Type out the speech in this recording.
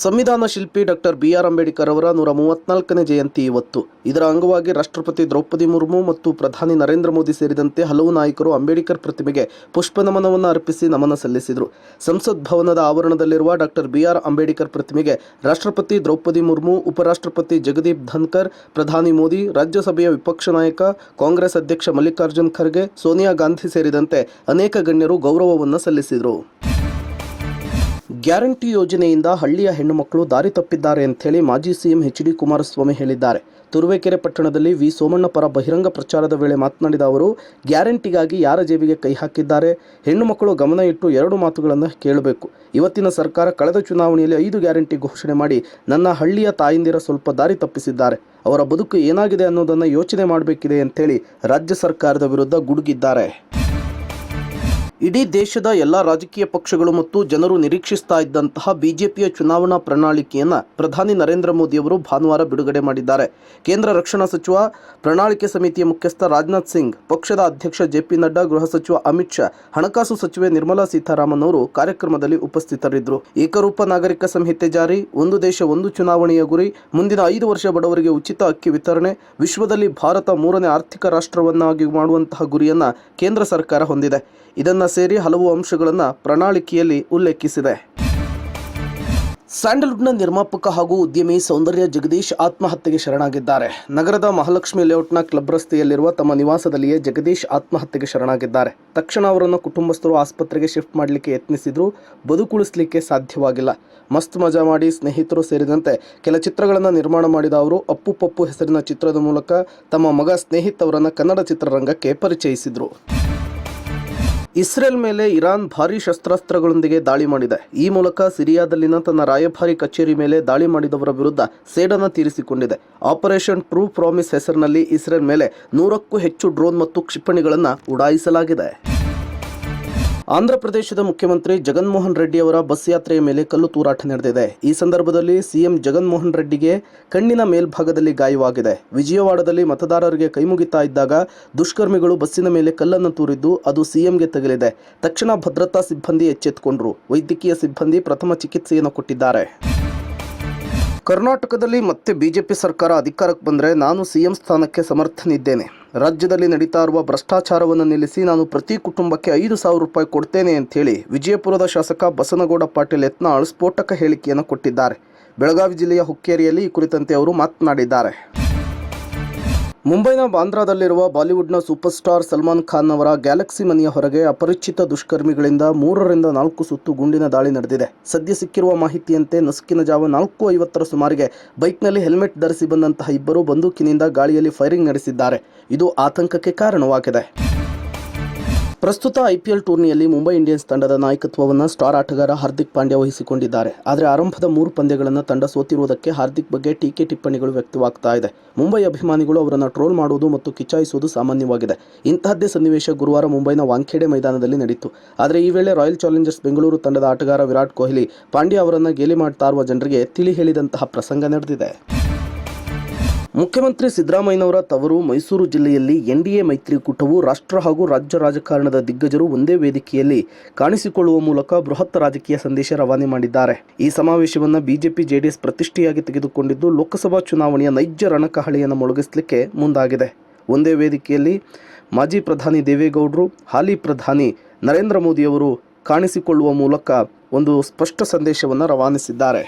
ಸಂವಿಧಾನ ಶಿಲ್ಪಿ doctor B R. Ambedkar ಅವರ 134ನೇ ಜಯಂತಿ ಇವತ್ತು. ಇದರ ಅಂಗವಾಗಿ ರಾಷ್ಟ್ರಪತಿ ದ್ರೌಪದಿ ಮುರ್ಮು ಮತ್ತು ಪ್ರಧಾನಿ ನರೇಂದ್ರ ಮೋದಿ ಸೇರಿದಂತೆ ಹಲವು ನಾಯಕರು ಅಂಬೇಡ್ಕರ್ ಪ್ರತಿಮೆಗೆ ಪುಷ್ಪನಮನವನ್ನು ಅರ್ಪಿಸಿ ನಮನ ಸಲ್ಲಿಸಿದರು. ಸಂಸತ್ ಭವನದ ಆವರಣದಲ್ಲಿರುವ ಡಾಕ್ಟರ್ ಬಿ.ಆರ್. ಅಂಬೇಡ್ಕರ್ ಪ್ರತಿಮೆಗೆ ರಾಷ್ಟ್ರಪತಿ ದ್ರೌಪದಿ ಮುರ್ಮು, ಉಪರಾಷ್ಟ್ರಪತಿ ಜಗದೀಪ್ ಧನ್ಕರ್, ಪ್ರಧಾನಿ ಮೋದಿ, ರಾಜ್ಯಸಭೆಯ ವಿಪಕ್ಷ ನಾಯಕ ಕಾಂಗ್ರೆಸ್ ಅಧ್ಯಕ್ಷ ಮಲ್ಲಿಕಾರ್ಜುನ್ ಖರ್ಗೆ, ಸೋನಿಯಾ ಗಾಂಧಿ ಸೇರಿದಂತೆ ಅನೇಕ ಗಣ್ಯರು ಗೌರವವನ್ನು ಸಲ್ಲಿಸಿದರು. ಗ್ಯಾರಂಟಿ ಯೋಜನೆಯಿಂದ ಹಳ್ಳಿಯ ಹೆಣ್ಣು ಮಕ್ಕಳು ದಾರಿ ತಪ್ಪಿದ್ದಾರೆ ಎಂಥೇಳಿ ಮಾಜಿ ಸಿಎಂ ಎಚ್.ಡಿ. ಕುಮಾರಸ್ವಾಮಿ ಹೇಳಿದ್ದಾರೆ. ತುರುವೇಕೆರೆ ಪಟ್ಟಣದಲ್ಲಿ ವಿ. ಸೋಮಣ್ಣ ಪರ ಬಹಿರಂಗ ಪ್ರಚಾರದ ವೇಳೆ ಮಾತನಾಡಿದ ಅವರು, ಗ್ಯಾರಂಟಿಗಾಗಿ ಯಾರ ಜೇಬಿಗೆ ಕೈ ಹಾಕಿದ್ದಾರೆ? ಹೆಣ್ಣು ಮಕ್ಕಳು ಗಮನ ಇಟ್ಟು 2 ಮಾತುಗಳನ್ನು ಕೇಳಬೇಕು. ಇವತ್ತಿನ ಸರ್ಕಾರ ಕಳೆದ ಚುನಾವಣೆಯಲ್ಲಿ 5 ಗ್ಯಾರಂಟಿ ಘೋಷಣೆ ಮಾಡಿ ನನ್ನ ಹಳ್ಳಿಯ ತಾಯಂದಿರ ಸ್ವಲ್ಪ ದಾರಿ ತಪ್ಪಿಸಿದ್ದಾರೆ. ಅವರ ಬದುಕು ಏನಾಗಿದೆ ಅನ್ನೋದನ್ನು ಯೋಚನೆ ಮಾಡಬೇಕಿದೆ ಎಂಥೇಳಿ ರಾಜ್ಯ ಸರ್ಕಾರದ ವಿರುದ್ಧ ಗುಡುಗಿದ್ದಾರೆ. ಇಡೀ ದೇಶದ ಎಲ್ಲ ರಾಜಕೀಯ ಪಕ್ಷಗಳು ಮತ್ತು ಜನರು ನಿರೀಕ್ಷಿಸ್ತಾ ಇದ್ದಂತಹ ಬಿಜೆಪಿಯ ಚುನಾವಣಾ ಪ್ರಣಾಳಿಕೆಯನ್ನು ಪ್ರಧಾನಿ ನರೇಂದ್ರ ಮೋದಿ ಅವರು ಭಾನುವಾರ ಬಿಡುಗಡೆ ಮಾಡಿದ್ದಾರೆ. ಕೇಂದ್ರ ರಕ್ಷಣಾ ಸಚಿವ, ಪ್ರಣಾಳಿಕೆ ಸಮಿತಿಯ ಮುಖ್ಯಸ್ಥ ರಾಜನಾಥ್ ಸಿಂಗ್, ಪಕ್ಷದ ಅಧ್ಯಕ್ಷ ಜೆ.ಪಿ. ನಡ್ಡಾ, ಗೃಹ ಸಚಿವ ಅಮಿತ್ ಶಾ, ಹಣಕಾಸು ಸಚಿವೆ ನಿರ್ಮಲಾ ಸೀತಾರಾಮನ್ ಅವರು ಕಾರ್ಯಕ್ರಮದಲ್ಲಿ ಉಪಸ್ಥಿತರಿದ್ದರು. ಏಕರೂಪ ನಾಗರಿಕ ಸಂಹಿತೆ ಜಾರಿ, ಒಂದು ದೇಶ ಒಂದು ಚುನಾವಣೆಯ ಗುರಿ, ಮುಂದಿನ 5 ವರ್ಷ ಬಡವರಿಗೆ ಉಚಿತ ಅಕ್ಕಿ ವಿತರಣೆ, ವಿಶ್ವದಲ್ಲಿ ಭಾರತ 3ನೇ ಆರ್ಥಿಕ ರಾಷ್ಟ್ರವನ್ನಾಗಿ ಮಾಡುವಂತಹ ಗುರಿಯನ್ನು ಕೇಂದ್ರ ಸರ್ಕಾರ ಹೊಂದಿದೆ. ಇದನ್ನು ಸೇರಿ ಹಲವು ಅಂಶಗಳನ್ನು ಪ್ರಣಾಳಿಕೆಯಲ್ಲಿ ಉಲ್ಲೇಖಿಸಿದೆ. ಸ್ಯಾಂಡಲ್ವುಡ್ನ ನಿರ್ಮಾಪಕ ಹಾಗೂ ಉದ್ಯಮಿ ಸೌಂದರ್ಯ ಜಗದೀಶ್ ಆತ್ಮಹತ್ಯೆಗೆ ಶರಣಾಗಿದ್ದಾರೆ. ನಗರದ ಮಹಾಲಕ್ಷ್ಮಿ ಲೇಔಟ್ನ ಕ್ಲಬ್ ರಸ್ತೆಯಲ್ಲಿರುವ ತಮ್ಮ ನಿವಾಸದಲ್ಲಿಯೇ ಜಗದೀಶ್ ಆತ್ಮಹತ್ಯೆಗೆ ಶರಣಾಗಿದ್ದಾರೆ. ತಕ್ಷಣ ಅವರನ್ನು ಕುಟುಂಬಸ್ಥರು ಆಸ್ಪತ್ರೆಗೆ ಶಿಫ್ಟ್ ಮಾಡಲಿಕ್ಕೆ ಯತ್ನಿಸಿದ್ರು, ಬದುಕುಳಿಸಲಿಕ್ಕೆ ಸಾಧ್ಯವಾಗಿಲ್ಲ. ಮಸ್ತ್ ಮಜಾ ಮಾಡಿ ಸ್ನೇಹಿತರು ಸೇರಿದಂತೆ ಕೆಲ ಚಿತ್ರಗಳನ್ನು ನಿರ್ಮಾಣ ಮಾಡಿದ ಅವರು ಅಪ್ಪು ಪಪ್ಪು ಹೆಸರಿನ ಚಿತ್ರದ ಮೂಲಕ ತಮ್ಮ ಮಗ ಸ್ನೇಹಿತ್ ಅವರನ್ನು ಕನ್ನಡ ಚಿತ್ರರಂಗಕ್ಕೆ ಪರಿಚಯಿಸಿದರು. ಇಸ್ರೇಲ್ ಮೇಲೆ ಇರಾನ್ ಭಾರೀ ಶಸ್ತ್ರಾಸ್ತ್ರಗಳೊಂದಿಗೆ ದಾಳಿ ಮಾಡಿದೆ. ಈ ಮೂಲಕ ಸಿರಿಯಾದಲ್ಲಿನ ತನ್ನ ರಾಯಭಾರಿ ಕಚೇರಿ ಮೇಲೆ ದಾಳಿ ಮಾಡಿದವರ ವಿರುದ್ಧ ಸೇಡನ್ನು ತೀರಿಸಿಕೊಂಡಿದೆ. ಆಪರೇಷನ್ ಟ್ರೂ ಪ್ರಾಮಿಸ್ ಹೆಸರಿನಲ್ಲಿ ಇಸ್ರೇಲ್ ಮೇಲೆ 100ಕ್ಕೂ ಹೆಚ್ಚು ಡ್ರೋನ್ ಮತ್ತು ಕ್ಷಿಪಣಿಗಳನ್ನು ಉಡಾಯಿಸಲಾಗಿದೆ. ಆಂಧ್ರ ಪ್ರದೇಶದ ಮುಖ್ಯಮಂತ್ರಿ ಜಗನ್ಮೋಹನ್ ರೆಡ್ಡಿ ಅವರ ಬಸ್ ಯಾತ್ರೆಯ ಮೇಲೆ ಕಲ್ಲು ತೂರಾಟ ನಡೆದಿದೆ. ಈ ಸಂದರ್ಭದಲ್ಲಿ ಸಿಎಂ ಜಗನ್ಮೋಹನ್ ರೆಡ್ಡಿಗೆ ಕಣ್ಣಿನ ಮೇಲ್ಭಾಗದಲ್ಲಿ ಗಾಯವಾಗಿದೆ. ವಿಜಯವಾಡದಲ್ಲಿ ಮತದಾರರಿಗೆ ಕೈಮುಗಿತಾ ಇದ್ದಾಗ ದುಷ್ಕರ್ಮಿಗಳು ಬಸ್ಸಿನ ಮೇಲೆ ಕಲ್ಲನ್ನು ತೂರಿದ್ದು ಅದು ಸಿಎಂಗೆ ತಗುಲಿದೆ. ತಕ್ಷಣ ಭದ್ರತಾ ಸಿಬ್ಬಂದಿ ಎಚ್ಚೆತ್ತುಕೊಂಡರು. ವೈದ್ಯಕೀಯ ಸಿಬ್ಬಂದಿ ಪ್ರಥಮ ಚಿಕಿತ್ಸೆಯನ್ನು ಕೊಟ್ಟಿದ್ದಾರೆ. ಕರ್ನಾಟಕದಲ್ಲಿ ಮತ್ತೆ ಬಿಜೆಪಿ ಸರ್ಕಾರ ಅಧಿಕಾರಕ್ಕೆ ಬಂದರೆ ನಾನು ಸಿಎಂ ಸ್ಥಾನಕ್ಕೆ ಸಮರ್ಥನಿದ್ದೇನೆ. ರಾಜ್ಯದಲ್ಲಿ ನಡೀತಾ ಇರುವ ಭ್ರಷ್ಟಾಚಾರವನ್ನು ನಿಲ್ಲಿಸಿ ನಾನು ಪ್ರತಿ ಕುಟುಂಬಕ್ಕೆ 5,000 ರೂಪಾಯಿ ಕೊಡ್ತೇನೆ ಅಂತೇಳಿ ವಿಜಯಪುರದ ಶಾಸಕ ಬಸನಗೌಡ ಪಾಟೀಲ್ ಯತ್ನಾಳ್ ಸ್ಫೋಟಕ ಹೇಳಿಕೆಯನ್ನು ಕೊಟ್ಟಿದ್ದಾರೆ. ಬೆಳಗಾವಿ ಜಿಲ್ಲೆಯ ಹುಕ್ಕೇರಿಯಲ್ಲಿ ಈ ಕುರಿತಂತೆ ಅವರು ಮಾತನಾಡಿದ್ದಾರೆ. ಮುಂಬೈನ ಬಾಂದ್ರಾದಲ್ಲಿರುವ ಬಾಲಿವುಡ್ನ ಸೂಪರ್ ಸ್ಟಾರ್ ಸಲ್ಮಾನ್ ಖಾನ್ ಅವರ ಗ್ಯಾಲಕ್ಸಿ ಮನೆಯ ಹೊರಗೆ ಅಪರಿಚಿತ ದುಷ್ಕರ್ಮಿಗಳಿಂದ 3 ರಿಂದ 4 ಸುತ್ತು ಗುಂಡಿನ ದಾಳಿ ನಡೆದಿದೆ. ಸದ್ಯ ಸಿಕ್ಕಿರುವ ಮಾಹಿತಿಯಂತೆ ನಸುಕಿನ ಜಾವ 4:50 ಸುಮಾರಿಗೆ ಬೈಕ್ನಲ್ಲಿ ಹೆಲ್ಮೆಟ್ ಧರಿಸಿ ಬಂದಂತಹ ಇಬ್ಬರು ಬಂದೂಕಿನಿಂದ ಗಾಳಿಯಲ್ಲಿ ಫೈರಿಂಗ್ ನಡೆಸಿದ್ದಾರೆ. ಇದು ಆತಂಕಕ್ಕೆ ಕಾರಣವಾಗಿದೆ. ಪ್ರಸ್ತುತ ಐಪಿಎಲ್ ಟೂರ್ನಿಯಲ್ಲಿ ಮುಂಬೈ ಇಂಡಿಯನ್ಸ್ ತಂಡದ ನಾಯಕತ್ವವನ್ನು ಸ್ಟಾರ್ ಆಟಗಾರ ಹಾರ್ದಿಕ್ ಪಾಂಡ್ಯ ವಹಿಸಿಕೊಂಡಿದ್ದಾರೆ. ಆದರೆ ಆರಂಭದ 3 ಪಂದ್ಯಗಳನ್ನು ತಂಡ ಸೋತಿರುವುದಕ್ಕೆ ಹಾರ್ದಿಕ್ ಬಗ್ಗೆ ಟೀಕೆ ಟಿಪ್ಪಣಿಗಳು ವ್ಯಕ್ತವಾಗ್ತಾ ಇದೆ. ಮುಂಬೈ ಅಭಿಮಾನಿಗಳು ಅವರನ್ನು ಟ್ರೋಲ್ ಮಾಡುವುದು ಮತ್ತು ಕಿಚಾಯಿಸುವುದು ಸಾಮಾನ್ಯವಾಗಿದೆ. ಇಂತಹದ್ದೇ ಸನ್ನಿವೇಶ ಗುರುವಾರ ಮುಂಬೈನ ವಾಂಖೇಡೆ ಮೈದಾನದಲ್ಲಿ ನಡೆಯಿತು. ಆದರೆ ಈ ವೇಳೆ ರಾಯಲ್ ಚಾಲೆಂಜರ್ಸ್ ಬೆಂಗಳೂರು ತಂಡದ ಆಟಗಾರ ವಿರಾಟ್ ಕೊಹ್ಲಿ ಪಾಂಡ್ಯ ಅವರನ್ನು ಗೇಲಿ ಮಾಡ್ತಾ ಇರುವ ಜನರಿಗೆ ತಿಳಿ ಹೇಳಿದಂತಹ ಪ್ರಸಂಗ ನಡೆದಿದೆ. ಮುಖ್ಯಮಂತ್ರಿ ಸಿದ್ದರಾಮಯ್ಯನವರ ತವರು ಮೈಸೂರು ಜಿಲ್ಲೆಯಲ್ಲಿ ಎನ್ಡಿಎ ಮೈತ್ರಿಕೂಟವು ರಾಷ್ಟ್ರ ಹಾಗೂ ರಾಜ್ಯ ರಾಜಕಾರಣದ ದಿಗ್ಗಜರು ಒಂದೇ ವೇದಿಕೆಯಲ್ಲಿ ಕಾಣಿಸಿಕೊಳ್ಳುವ ಮೂಲಕ ಬೃಹತ್ ರಾಜಕೀಯ ಸಂದೇಶ ರವಾನೆ ಮಾಡಿದ್ದಾರೆ. ಈ ಸಮಾವೇಶವನ್ನು ಬಿಜೆಪಿ ಜೆಡಿಎಸ್ ಪ್ರತಿಷ್ಠೆಯಾಗಿ ತೆಗೆದುಕೊಂಡಿದ್ದು ಲೋಕಸಭಾ ಚುನಾವಣೆಯ ನೈಜ ರಣಕಹಳೆಯನ್ನು ಮೊಳಗಿಸಲಿಕ್ಕೆ ಮುಂದಾಗಿದೆ. ಒಂದೇ ವೇದಿಕೆಯಲ್ಲಿ ಮಾಜಿ ಪ್ರಧಾನಿ ದೇವೇಗೌಡರು, ಹಾಲಿ ಪ್ರಧಾನಿ ನರೇಂದ್ರ ಮೋದಿಯವರು ಕಾಣಿಸಿಕೊಳ್ಳುವ ಮೂಲಕ ಒಂದು ಸ್ಪಷ್ಟ ಸಂದೇಶವನ್ನು ರವಾನಿಸಿದ್ದಾರೆ.